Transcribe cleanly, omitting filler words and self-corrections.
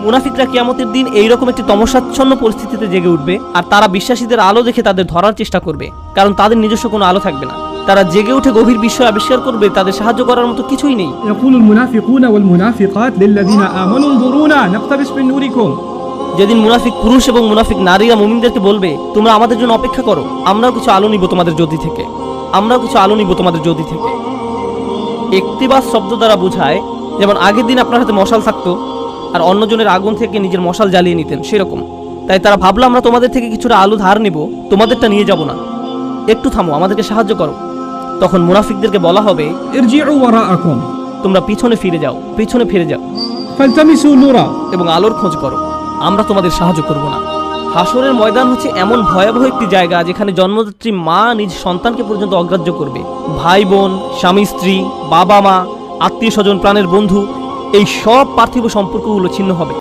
মুনাফিকরা কিয়ামতের দিন এইরকম একটি তমসাচ্ছন্ন পরিস্থিতিতে জেগে উঠবে, আর তারা বিশ্বাসীদের আলো দেখে তাদের ধরার চেষ্টা করবে, কারণ তাদের নিজস্ব কোনো আলো থাকবে না। তারা জেগে উঠে গভীর বিস্ময় আবিষ্কার করবে তাদের সাহায্য করার মতো কিছুই নেই। يقول المنافقون والمنافقات للذين آمنوا انظرونا نقتبس من نوركم। যেদিন মুনাফিক পুরুষ এবং মুনাফিক নারীরা মুমিনদেরকে বলবে, তোমরা আমাদের জন্য অপেক্ষা করো, আমরাও কিছু আলো নিব তোমাদের জ্যোতি থেকে, আমরাও কিছু আলো নিব তোমাদের জ্যোতি থেকে। ইকতিবাস শব্দ দ্বারা বোঝায় যেমন আগের দিন আপনার হাতে মশাল থাকতো আর অন্যজনের আগুন থেকে নিজের মশাল জ্বালিয়ে নিতেন, সেরকম। তাই তারা ভাবলো আমরা তোমাদের থেকে কিছুটা আলো ধার নিব, তোমাদেরটা নিয়ে যাব না, একটু থামো, আমাদেরকে সাহায্য করো। তখন মুনাফিকদেরকে বলা হবে, ارجعوا وراءكم তোমরা পিছনে ফিরে যাও, পিছনে ফিরে যাও فالتمسوا نورا। এবং আলোর খোঁজ করো, আমরা তোমাদের সাহায্য করব না। হাসরের ময়দান হচ্ছে এমন ভয়াবহ একটি জায়গা যেখানে জন্মদাত্রী মা নিজ সন্তানকে পর্যন্ত অগ্রাহ্য করবে। ভাই বোন, স্বামী স্ত্রী, বাবা মা, আত্মীয় স্বজন, প্রাণের বন্ধু, এই সব পার্থিব সম্পর্কগুলো ছিন্ন হবে।